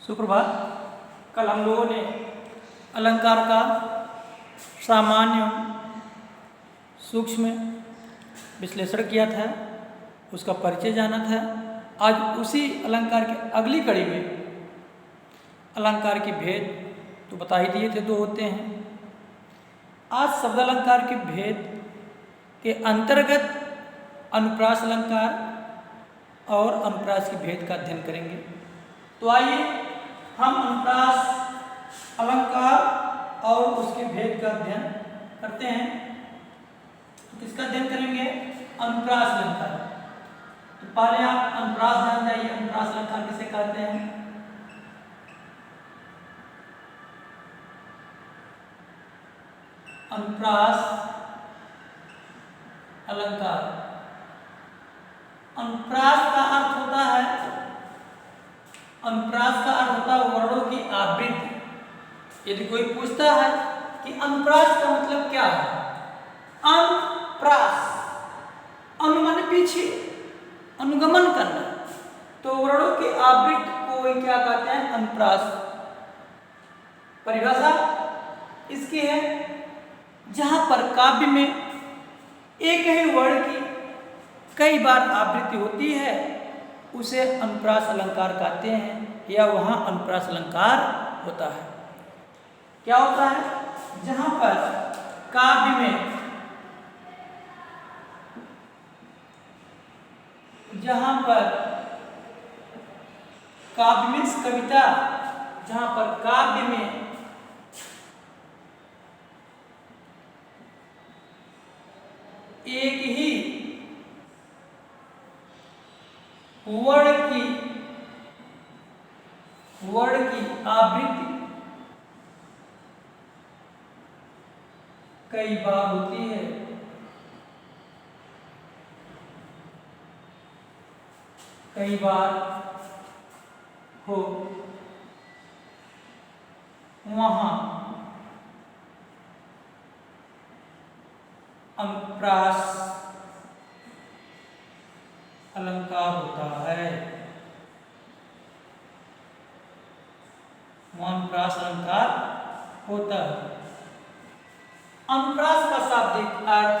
सुप्रभात। कल हम लोगों ने अलंकार का सामान्य सूक्ष्म विश्लेषण किया था, उसका परिचय जाना था। आज उसी अलंकार की अगली कड़ी में अलंकार के भेद तो बता ही दिए थे, दो होते हैं। आज शब्द अलंकार के भेद के अंतर्गत अनुप्रास अलंकार और अनुप्रास के भेद का अध्ययन करेंगे। तो आइए हम अनुप्रास अलंकार और उसके भेद का अध्ययन करते हैं। तो किसका अध्ययन करेंगे? अनुप्रास अलंकार। तो पहले आप अनुप्रास जान जाइए, अनुप्रास अलंकार किसे कहते हैं। अनुप्रास अलंकार, अनुप्रास का अर्थ होता है, अनुप्रास का अर्थ होता है वर्णों की आवृत्ति। यदि कोई पूछता है कि अनुप्रास का मतलब क्या है, अनुप्रास, अनु माने पीछे, अनुगमन करना, तो वर्णों की आवृत्ति को क्या कहते हैं? अनुप्रास। परिभाषा इसकी है, जहां पर काव्य में एक ही वर्ण की कई बार आवृत्ति होती है उसे अनुप्रास अलंकार कहते हैं, या वहां अनुप्रास अलंकार होता है। क्या होता है? जहां पर काव्य में कविता, जहां पर काव्य में एक ही वर्ण की आवृत्ति कई बार होती है, कई बार हो, वहां अनुप्रास अलंकार होता है। वहां अनुप्रास अलंकार होता है। अनुप्रास का शाब्दिक अर्थ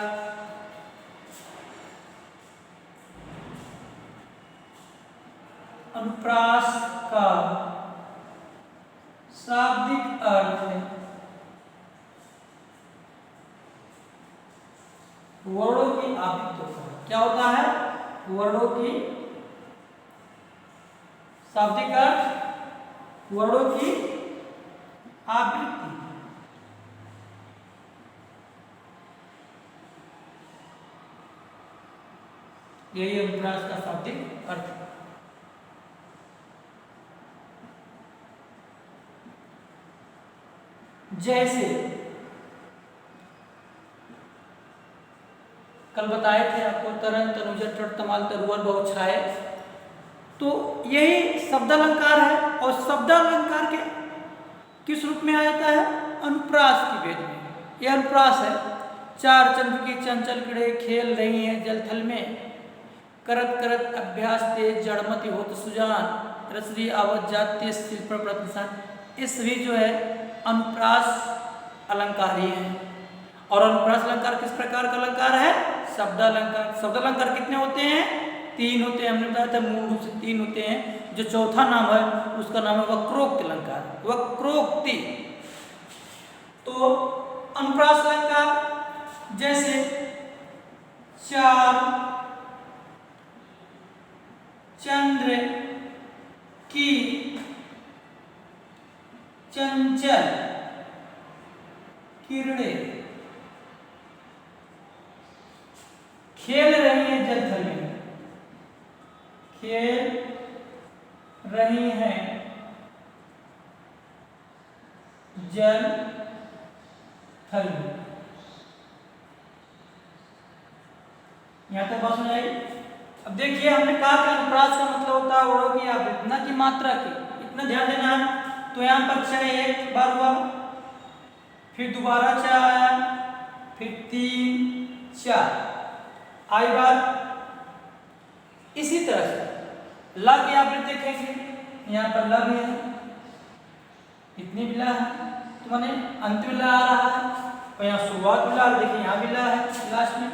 अनुप्रास का शाब्दिक अर्थ वर्णों की आवृत्ति होता है। क्या होता है? वर्णों की शाब्दिक अर्थ वर्णों की आवृत्ति। यही अनुप्रास का शाब्दिक अर्थ है। जैसे कल बताए थे आपको, तरन तनुजर टट तमाल तरुवर बहु छाए, तो यही शब्द अलंकार है। और शब्द अलंकार के किस रूप में आ जाता है? अनुप्रास की भेद में। यह अनुप्रास है। चार चंद्र की चंचल किड़े खेल रही हैं जलथल में, करत करत अभ्यास तेज जड़मति होत सुजान, रसरी आवत जाते शिल्प प्रतिशान। ये सभी जो है अनुप्रास अलंकार ही है। और अनुप्रास अलंकार किस प्रकार का अलंकार है? शब्द अलंकार। शब्द अलंकार कितने होते हैं? तीन होते हैं। हमने बताया था मूल रूप से तीन होते हैं। जो चौथा नाम है उसका नाम है वक्रोक्ति अलंकार, वक्रोक्ति। तो अनुप्रास अलंकार जैसे चार चंद्र की चंचल किरणें खेल रही हैं जलथल में, खेल रही हैं जल थल में। यहां तक बात समझ आई? अब देखिए, हमने कहा कि अनुप्रास का मतलब होता है वर्णों की आवृत्ति, न कि मात्रा की। इतना ध्यान देना है। तो यहां पर च एक बार हुआ, फिर दोबारा च आया, फिर तीन चार आई बार। इसी तरह से ल की आवृत्ति देखेंगे, यहाँ पर ल भी है, इतनी बिला है, तो माने अंत बिला आ रहा है और यहाँ शुरुआत बिला, देखिए यहाँ बिला है लास्ट में।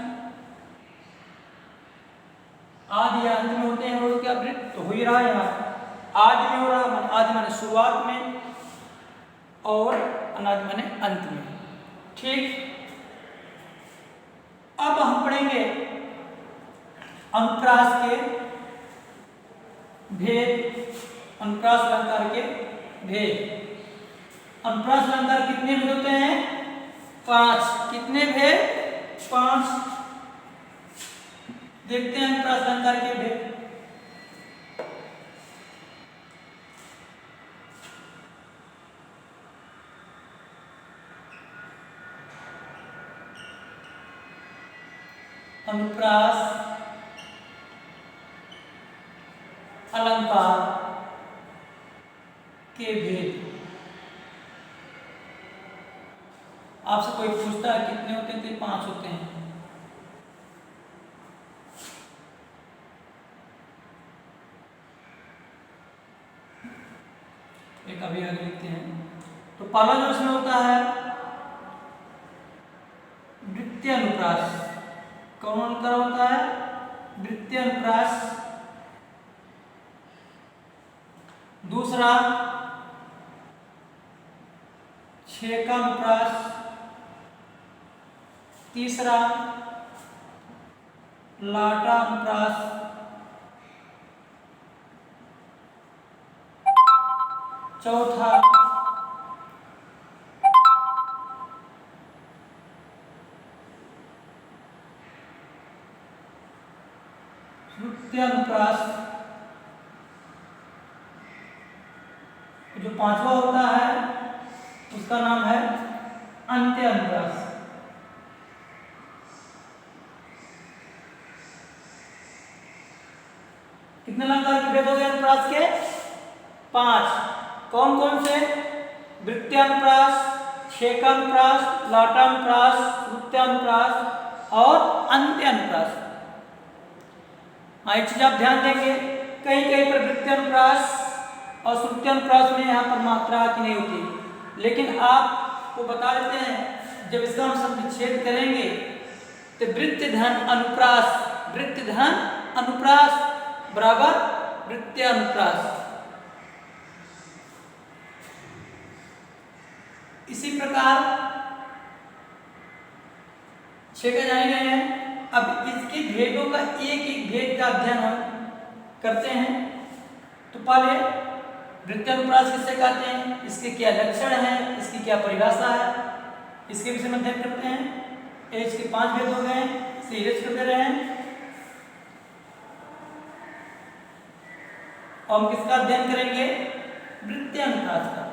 आदि या अंत में होते हैं रोड क्या वृत्त, तो हो ही रहा है यहाँ आदि में हो रहा है, आदि माने शुरुआत में और अनादि माने अंत में। ठीक, अब हम पढ़ेंगे अनुप्रास के भेद, अनुप्रास अलंकार के भेद। अनुप्रास अलंकार कितने भेद होते हैं? 5। कितने भेद? 5। देखते हैं अनुप्रास अलंकार के भेद। अनुप्रास अलंकार के भेद। आपसे कोई पूछता है कितने होते हैं, तो 5 होते हैं। एक अभी आगे लिखते हैं। तो पहला जो इसमें होता है वृत्तीय अनुप्रास। कौन अलंकार होता है? वृत्तीय अनुप्रास। दूसरा छेका अनुप्रास। तीसरा लाटा अनुप्रास। चौथा श्रुत्य अनुप्रास। जो 5वां होता है उसका नाम है अंत्य अनुप्रास। कितने अलंकार के भेद हो गए अनुप्रास के? 5। कौन कौन से? वृत्तीय अनुप्रास, छेकानुप्रास, लाटानुप्रास, श्रुत्यानुप्रास और अंत्य अनुप्रास। एक चीज आप ध्यान देंगे, कहीं कहीं पर वृत्तीय अनुप्रास और श्रुत्यानुप्रास में यहाँ पर मात्रा की नहीं होती, लेकिन आपको बता देते हैं जब इसका हम संविच्छेद करेंगे तो वृत्ति धन अनुप्रास, वृत्ति धन अनुप्रास बराबर वृत्तीय अनुप्रास। इसी प्रकार छेका जाने गए हैं। अब इसके भेदों का एक एक भेद का अध्ययन हम करते हैं। तो पहले वृत्तीय अनुप्रास किससे कहते हैं, इसके क्या लक्षण हैं, इसकी क्या परिभाषा है, इसके विषय में अध्ययन करते हैं। इसके 5 भेद हो गए, सीरीज करते रहे हैं। और हम किसका अध्ययन करेंगे? वृत्तीय अनुप्रास का।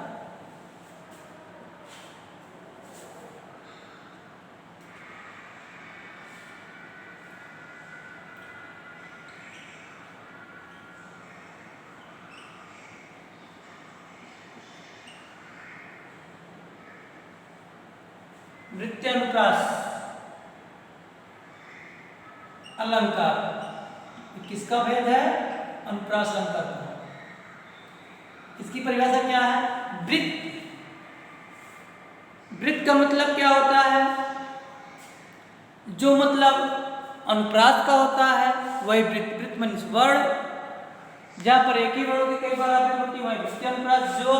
वृत्तीय अनुप्रास अलंकार किसका भेद है? अनुप्रास अलंकार का। इसकी परिभाषा क्या है? वृत्त। वृत्त का मतलब क्या होता है? जो मतलब अनुप्रास का होता है वही वृत्त। वृत्त मीन्स वर्ण। जहां पर एक ही वर्ण की कई बार आवृत्ति होती है वही वृत्तीय अनुप्रास। जो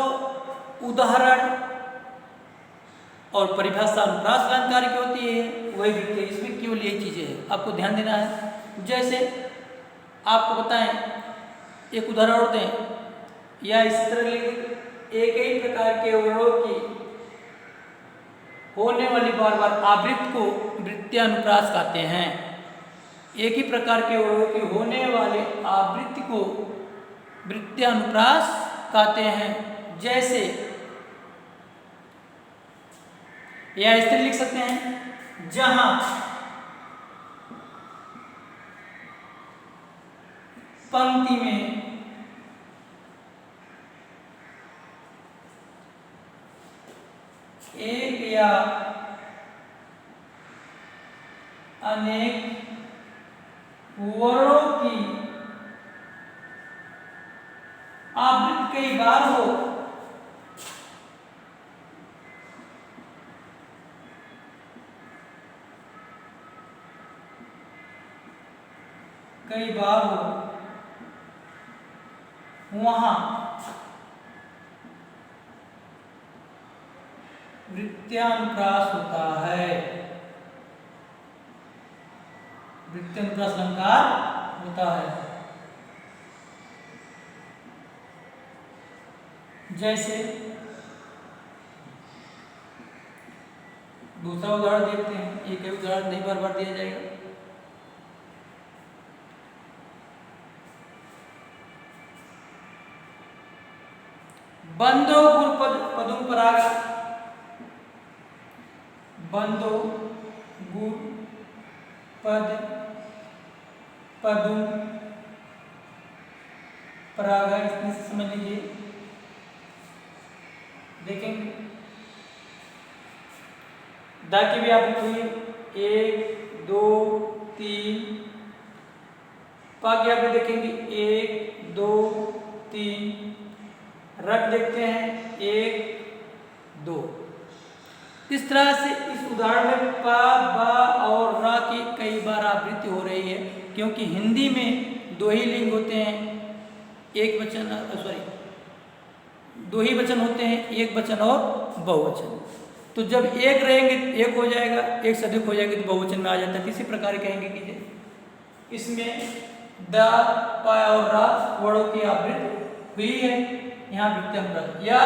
उदाहरण और परिभाषा अनुप्रास अलंकार की होती है वही वृत्तीय। इसमें केवल यही चीजें हैं, आपको ध्यान देना है। जैसे आपको बताएं, एक उदाहरण और दें, या इस तरह एक ही प्रकार के वर्णों की होने वाली बार बार आवृत्ति को वृत्तीय अनुप्रास कहते हैं। एक ही प्रकार के वर्णों की होने वाले आवृत्ति को वृत्तीय अनुप्रास कहते हैं। जैसे या इस तरह लिख सकते हैं, जहां पंक्ति में एक या अनेक वर्णों की आवृत्ति कई बार हो कई बार हो वहां वृत्यानुप्रास होता है। वृत्यानुप्रास अलंकार होता है। जैसे दूसरा उदाहरण देखते हैं, एक ही उदाहरण नहीं बार बार दिया जाएगा। बंदो गुरुपद पदुम पराग, बंदो गुर पद पदुम पराग, इसमें से समझ लीजिए, देखेंगे दा की भी आप हुई 1 2 3, पा की आप भी देखेंगे 1 2 3, रख देखते हैं 1 2। इस तरह से इस उदाहरण में पा बा और रा की कई बार आवृत्ति हो रही है, क्योंकि हिंदी में दो ही लिंग होते हैं, एक वचन दो ही वचन होते हैं, एक वचन और बहुवचन। तो जब एक रहेंगे एक हो जाएगा, एक से अधिक हो जाएंगे तो बहुवचन में आ जाता है। इसी प्रकार कहेंगे कि इसमें द पा और रा वर्णों की आवृत्ति हुई है, यहाँ वृत्यानुप्रास। या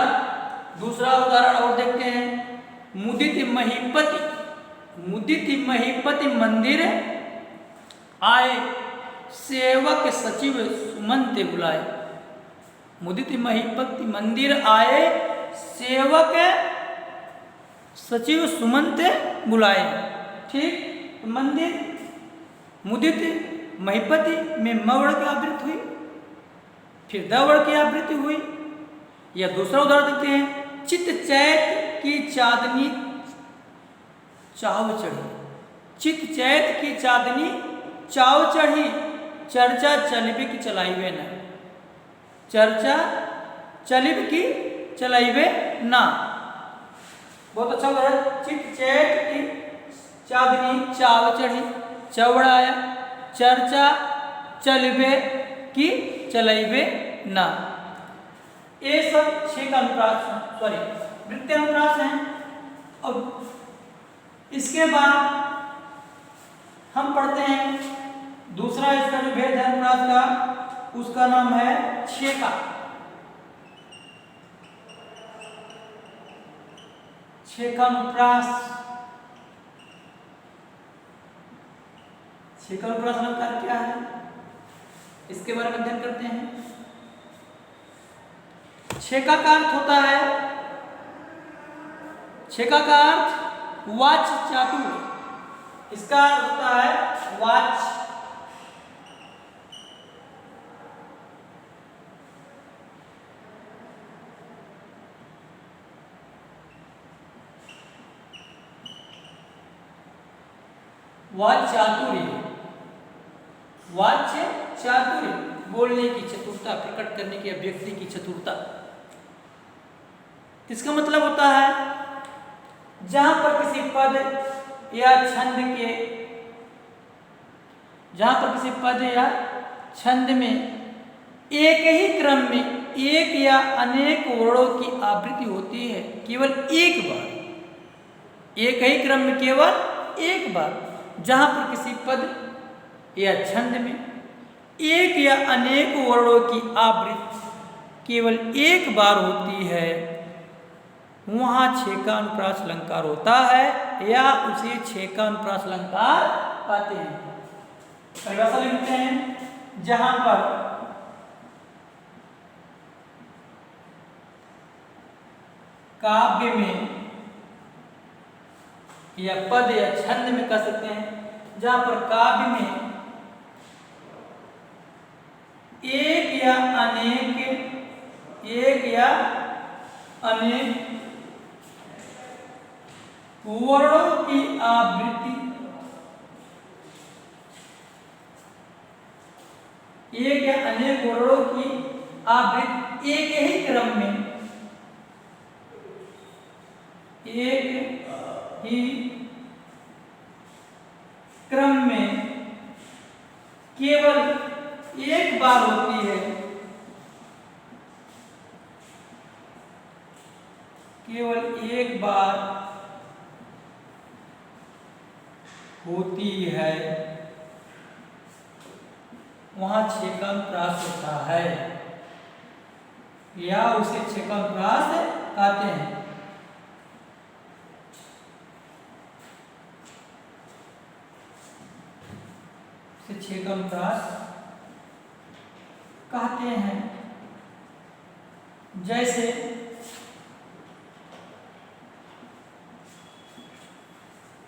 दूसरा उदाहरण और देखते हैं, मुदित महीपति, मुदित महीपति मंदिर आए, सेवक सचिव सुमंत बुलाए। मुदित महीपति मंदिर आए, सेवक सचिव सुमंत बुलाए। ठीक, मंदिर मुदित महीपति में म वर्ण की आवृत्ति हुई, फिर द वर्ण की आवृत्ति हुई। या दूसरा उदाहरण देते हैं, चित चैत की चांदनी चाव चढ़ी, चित चैत की चांदनी चाव चढ़ी, चर्चा चलिबे की चलाइबे ना, चर्चा चलिब की चलाइबे ना। बहुत अच्छा उदाहरण, चित चैत की चांदनी चाव चढ़ी, चवड़ा आया, चर्चा चलिबे की चलाइबे ना। ये सब 6 का अनुप्रास, सॉरी वृत्यानुप्रास है। अब इसके बाद हम पढ़ते हैं दूसरा इसका जो भेद है अनुप्रास का, उसका नाम है छेका। छेकानुप्रास, छेकानुप्रास अलंकार क्या है, इसके बारे में अध्ययन करते हैं। छेका का अर्थ होता है, छेका का अर्थ वाच्य चातुर्य, इसका अर्थ होता है वाच्य चातुर्य, वाच्य चातुर्य, बोलने की चतुरता, प्रकट करने की अभिव्यक्ति की चतुरता। इसका मतलब होता है जहां पर किसी पद या छंद के, जहां पर किसी पद या छंद में एक ही क्रम में एक या अनेक वर्णों की आवृत्ति होती है, केवल एक बार, एक ही क्रम में केवल एक बार, जहां पर किसी पद या छंद में एक या अनेक वर्णों की आवृत्ति केवल एक बार होती है, वहां छेकानुप्रास अलंकार होता है, या उसे छेकानुप्रास अलंकार कहते हैं। परिभाषा लिखते हैं, जहां पर काव्य में या पद या छंद में कह सकते हैं, जहां पर काव्य में एक या अनेक वर्णों की आवृत्ति, एक या अनेक वर्णों की आवृत्ति एक ही क्रम में, एक ही क्रम में केवल एक बार होती है, केवल एक बार होती है, वहां छेकन प्रास होता है या उसे छेकन प्रास कहते हैं। उसे छेकन प्रास कहते हैं। जैसे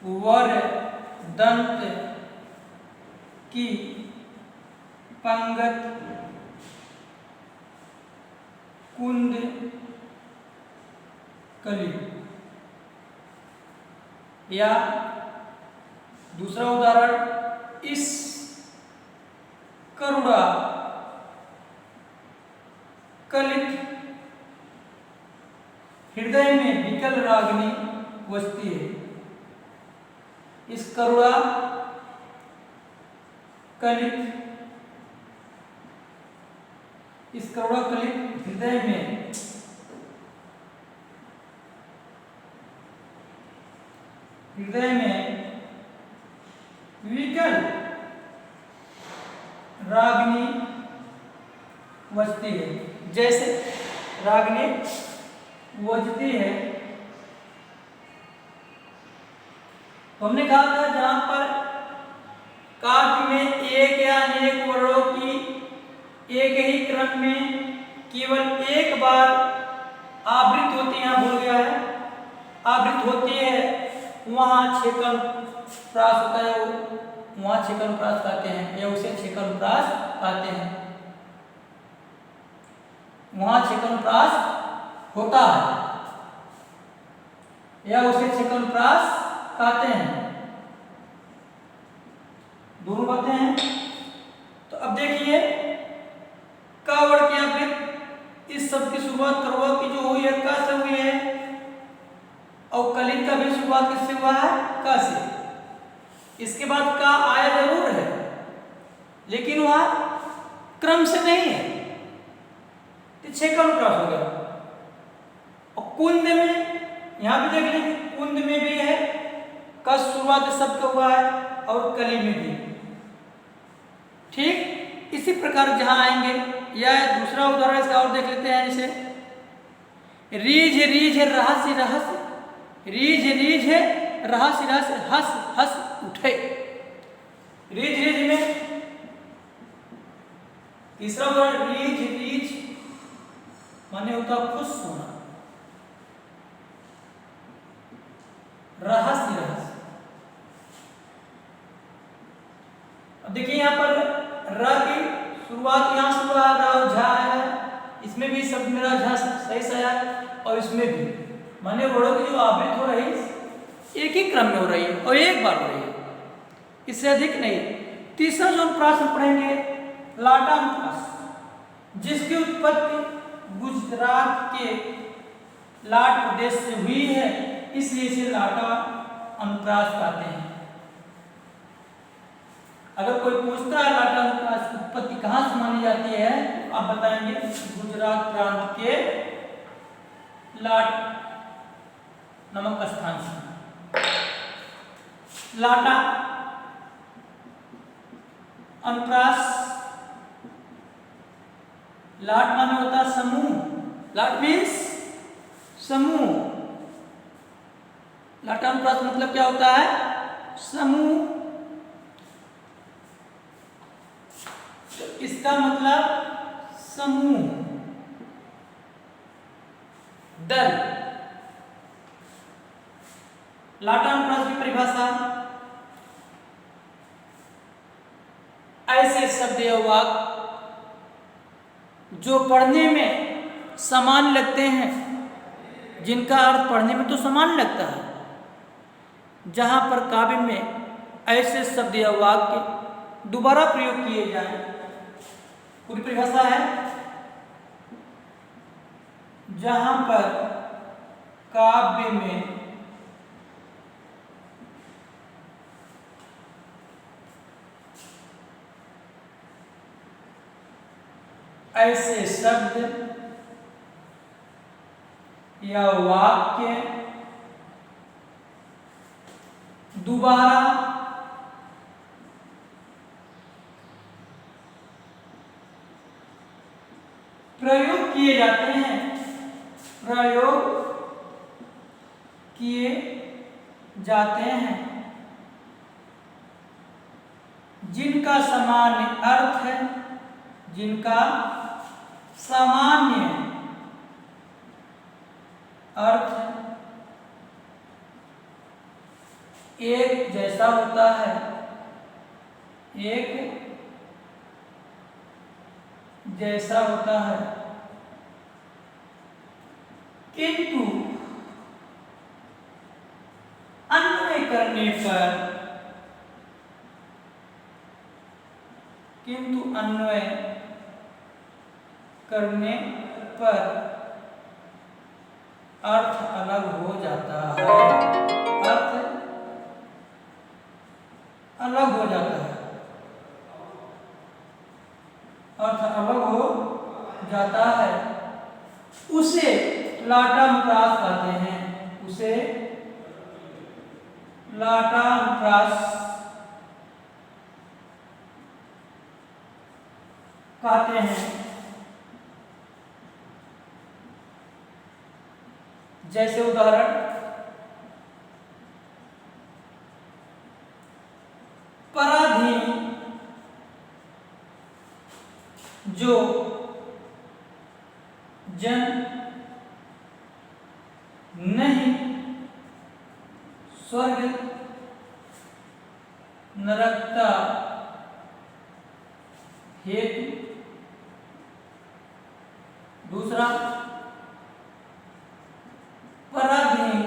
वर दंत की पंगत कुंद कली, या दूसरा उदाहरण, इस करुणा कलित हृदय में विकल रागिनी वसती है। इस करुणा कलित, इस करुणा कलित हृदय में विकल रागिनी वसती है। जैसे रागिनी वजती है, तो हमने कहा था जहां पर काव्य में एक या अनेक वर्णों की एक ही क्रम में केवल एक बार आवृत्ति होती है, यहाँ भूल गया है, आवृत्ति होती है, वहां छेकन प्रास होता है, वहां छेकन प्रास कहते हैं या उसे छेकन प्रास कहते हैं। वहां छेकन प्रास होता है या उसे छेकन प्रास कहते हैं। दोनों बातें हैं। तो अब देखिए, का वर्ड की आवृत्ति इस शब्द की शुरुआत करुआ की जो हुई है का से हुई है, और कलित का भी शुरुआत किससे हुआ है, का से। इसके बाद का आया जरूर है, लेकिन वह क्रम से नहीं है, तो छेकन प्रास हो गया। और कुंद में यहां भी देख लीजिए, कुंद में भी है, का शुरुआत शब्द का हुआ है, और कली में भी। ठीक इसी प्रकार जहां आएंगे, या दूसरा उदाहरण इसका और देख लेते हैं। जैसे रीझ रीझ रहस्य रहस्य, रीझ रीझ रहस्य रहस्य, हंस हंस उठे। रीझ रीझ में तीसरा उदाहरण, रीझ रीझ माने होता खुश होना, रहस्य रहस्य। अब देखिए यहाँ पर र की शुरुआत यहाँ से हुआ, र झा है, इसमें भी शब्द मेरा झा सही से आया, और इसमें भी माने वर्णों की जो आवृत्ति हो रही है एक ही क्रम में हो रही है और एक बार हो रही है, इससे अधिक नहीं। तीसरा जो अनुप्रास हम पढ़ेंगे, लाटा अनुप्रास, जिसकी उत्पत्ति गुजरात के लाट प्रदेश से हुई है, इसलिए इसे लाटा अनुप्रास कहते हैं। अगर कोई पूछता है लाटा अनुप्रास की उत्पत्ति कहां से मानी जाती है, तो आप बताएंगे गुजरात प्रांत के लाट नामक स्थान से। लाटा अनुप्रास, लाट माने होता है समूह, लाट मीन्स समूह। लाटा अनुप्रास मतलब क्या होता है, समूह। तो इसका मतलब समूह, दल। लाटा अनुप्रास की परिभाषा, ऐसे शब्द या वाक्य जो पढ़ने में समान लगते हैं, जिनका अर्थ पढ़ने में तो समान लगता है, जहां पर काव्य में ऐसे शब्द या वाक्य दोबारा प्रयोग किए जाएं। पूरी परिभाषा है, जहां पर काव्य में ऐसे शब्द या वाक्य दोबारा प्रयोग किए जाते हैं, प्रयोग किए जाते हैं, जिनका सामान्य अर्थ है, जिनका सामान्य अर्थ एक जैसा होता है, एक जैसा होता है, किंतु अन्वय करने पर, किंतु अन्वय करने पर अर्थ अलग हो जाता है, अर्थ अलग हो जाता है, अर्थ अलग हो जाता है। उसे लाटानुप्रास कहते हैं, उसे लाटानुप्रास कहते हैं। जैसे उदाहरण, पराधीन जो जन नहीं स्वर्ग नरकता हेतु। दूसरा, पराधीन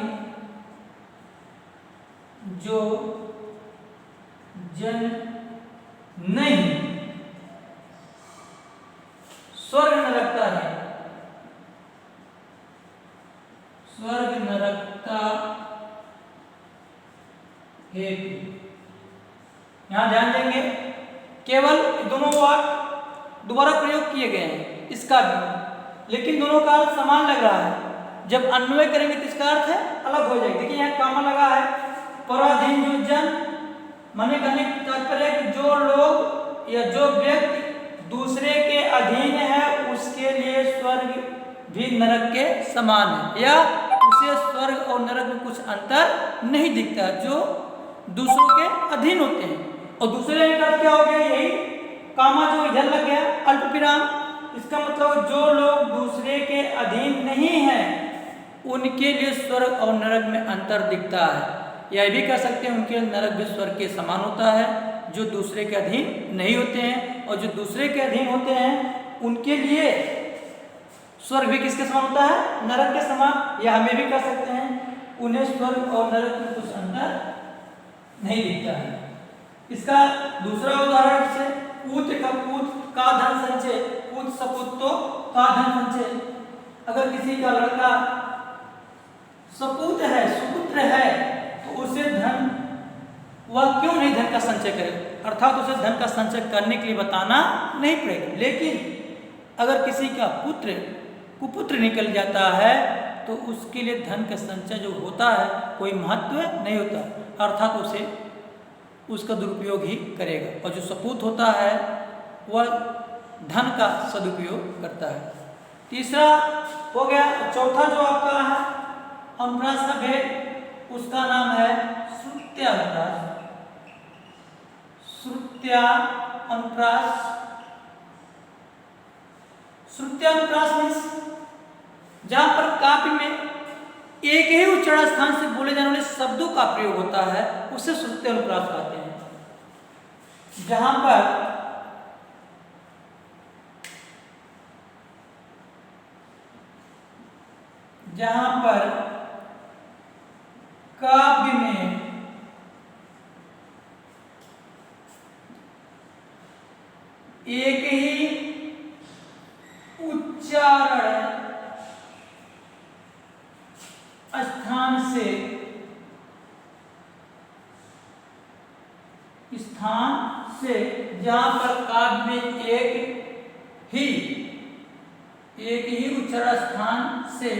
जो जन नहीं स्वर्ग नरकता है, स्वर्ग नरकता हेतु। यहां ध्यान देंगे, केवल दोनों वाक्य दोबारा प्रयोग किए गए हैं, इसका भी, लेकिन दोनों का अर्थ समान लग रहा है। जब अन्वय करेंगे तो इसका अर्थ है अलग हो जाएगा। देखिए यहाँ कामा लगा है, पराधीन जो जन, माने कहने का तात्पर्य है कि जो लोग या जो व्यक्ति दूसरे के अधीन है उसके लिए स्वर्ग भी नरक के समान है, या उसे स्वर्ग और नरक में कुछ अंतर नहीं दिखता, जो दूसरों के अधीन होते हैं। और दूसरे का क्या हो गया, यही कामा जो इधर लग गया अल्प विराम, इसका मतलब जो लोग दूसरे के अधीन नहीं हैं उनके लिए स्वर्ग और नरक में अंतर दिखता है। यह भी कह सकते हैं उनके नरक भी स्वर्ग के समान होता है, जो दूसरे के अधीन नहीं होते हैं, और जो दूसरे के अधीन होते हैं उनके लिए स्वर्ग भी किसके समान होता है, नरक के समान। या हमें भी कह सकते हैं उन्हें स्वर्ग और नरक में कुछ अंतर नहीं दिखता है। इसका दूसरा उदाहरण से, पूत का धन संचय, पूत सपुतो का धन संचय। अगर किसी का लड़का सपूत है, सुपुत्र है, तो उसे धन, वह क्यों नहीं धन का संचय करे, अर्थात उसे धन का संचय करने के लिए बताना नहीं पड़ेगा। लेकिन अगर किसी का पुत्र कुपुत्र निकल जाता है तो उसके लिए धन का संचय जो होता है कोई महत्व नहीं होता, अर्थात उसे उसका दुरुपयोग ही करेगा। और जो सपूत होता है वह धन का सदुपयोग करता है। तीसरा हो गया। चौथा जो आपका है अनुप्रास का भेद, उसका नाम है श्रुत्यानुप्रास। श्रुत्यानुप्रास, श्रुत्यानुप्रास मीन्स जहां पर काव्य में एक ही उच्चारण स्थान से बोले जाने वाले शब्दों का प्रयोग होता है उसे श्रुत्यानुप्रास कहते हैं। जहां पर काव्य में एक ही उच्चारण स्थान से जहां पर काव्य में एक ही एक ही उच्चारण स्थान से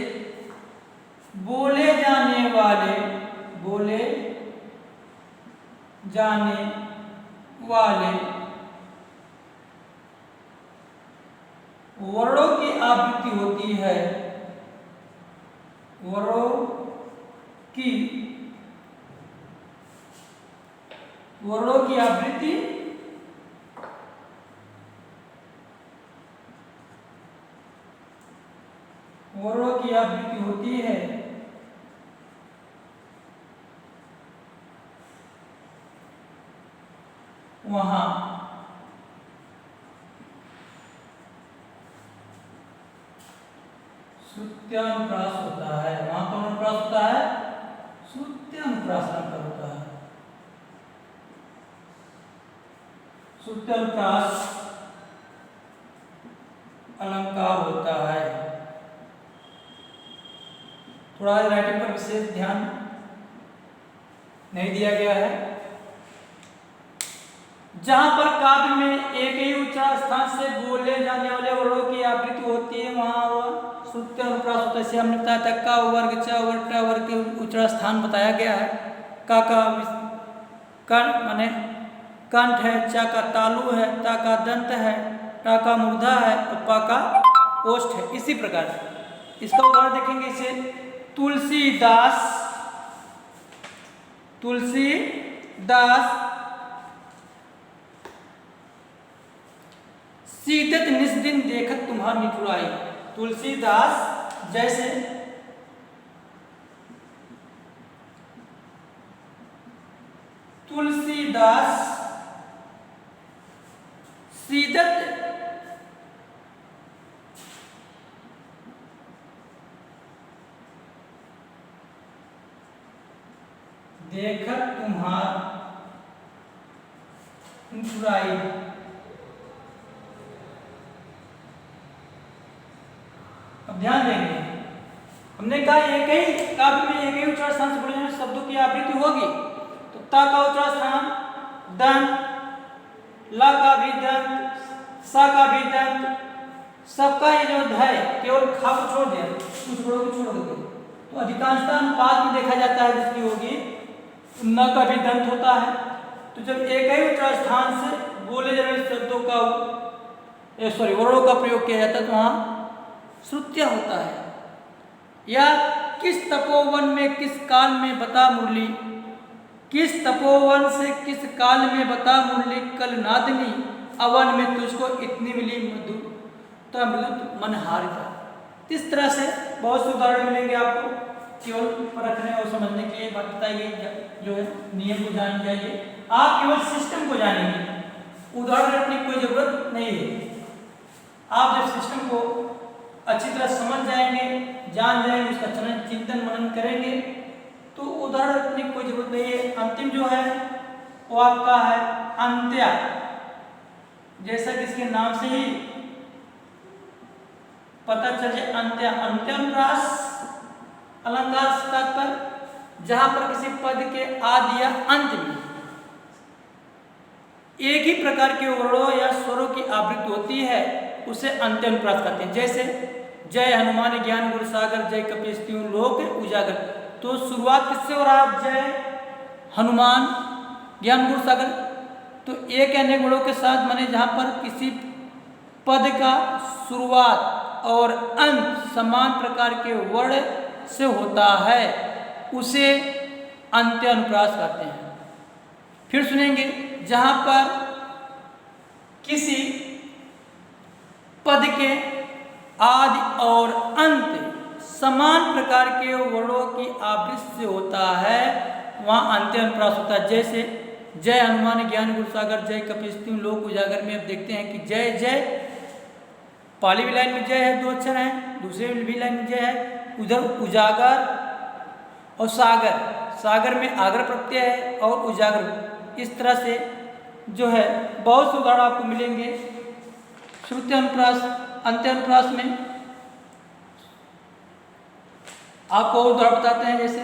बोले जाने वाले वर्णों की आवृत्ति होती है। वर्णों की आवृत्ति होती है। वहां श्रुत्यानुप्रास होता है। वहां कौन अनुप्रास होता है? श्रुत्यानुप्रास अलंकार होता है। श्रुत्यानुप्रास अलंकार होता है। थोड़ा राइटिंग पर विशेष ध्यान नहीं दिया गया है। जहां पर काव्य में एक ही उच्चारण स्थान से बोले जाने वाले वर्णों की आवृत्ति होती है, वहां वह श्रुत्यानुप्रास होता है। जैसे हमने बताया था का वर्ग, च वर्ग, ट वर्ग के उच्चारण स्थान बताया गया है। का माने कंठ है, चा का तालु है, ता का दंत है, टा का मूर्धा है और पा का ओष्ठ है। इसी प्रकार इसका उदाहरण देखेंगे। इसे तुलसीदास सीदत निस दिन देखत तुम्हार निठुराई। तुलसीदास जैसे तुलसीदास सीदत देखत तुम्हार निठुराई। अब ध्यान देंगे, हमने कहा एक ही काव्य में एक ही उच्चारण स्थान से बोले जाने शब्दों की आवृत्ति होगी। तो ता का उच्चारण स्थान दंत, ला का भी दंत, सा का भी दंत, सबका ये जो है केवल खा को छोड़ दिया, कुछ बड़ों को छोड़ देते। तो अधिकांशतः अनुपात में देखा जाता है जिसकी होगी न का भी दंत होता है। तो जब एक ही उच्चारण स्थान से बोले जाने वाले शब्दों का वर्णों का प्रयोग किया जाता है तो वहां श्रुत्या होता है। या किस तपोवन में किस काल में बता मुरली, किस तपोवन से किस काल में बता मुरली, कल नादनी अवन में तुझको इतनी मिली मधु तमृत मन हारिता। इस तरह से बहुत से उदाहरण मिलेंगे आपको। केवल परखने और समझने के लिए बात बताइए, जो है नियम को जान जाइए। आप केवल सिस्टम को जानेंगे, उदाहरण रखने की कोई जरूरत नहीं है। आप जब सिस्टम को अच्छी तरह समझ जाएंगे, जान जाएंगे, उसका चिंतन मनन करेंगे तो उदाहरण रखने की कोई जरूरत नहीं है। अंतिम जो है वो आपका है अंत्या। जैसा कि इसके नाम से ही पता चल जाए, अंत्यानुप्रास अलंकार पर जहां पर किसी पद के आदि या अंत में एक ही प्रकार के वर्णों या स्वरों की आवृत्ति होती है उसे अंत्यानुप्रास कहते हैं। जैसे जय हनुमान ज्ञान गुरु सागर, जय कपीस लोक उजागर। तो शुरुआत किससे हो रहा है? जय हनुमान ज्ञान गुरु सागर। तो एक या अनेक वर्णों के साथ माने जहां पर किसी पद का शुरुआत और अंत समान प्रकार के वर्ण से होता है उसे अंत्यानुप्रास कहते हैं। फिर सुनेंगे, जहां पर किसी पद के आदि और अंत समान प्रकार के वर्णों की आवृत्ति से होता है वहां अंत्यानुप्रास होता है। जैसे जय हनुमान ज्ञान गुरु सागर, जय कपीस लोक उजागर में अब देखते हैं कि जय जय पहली भी लाइन में जय है, 2 अक्षर हैं, दूसरे भी लाइन में जय है। उधर उजागर और सागर, सागर में आगर प्रत्यय है और उजागर। इस तरह से जो है बहुत से उदाहरण आपको मिलेंगे श्रुत्यानुप्रास अंत्यानुप्रास में। आपको और उदाहरण बताते हैं। जैसे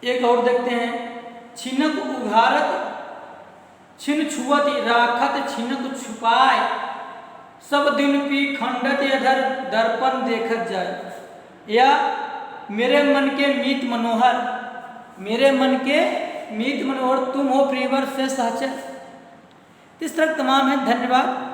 एक और देखते हैं, छिनक उघारत छिन छुअत राखत छिनक छुपाए, सब दिन पी खंडत अधर दर्पण देखत जाए। या मेरे मन के मीत मनोहर, मेरे मन के मीत मनोहर तुम हो प्रियवर से सहचर। इस तरह तमाम है। धन्यवाद।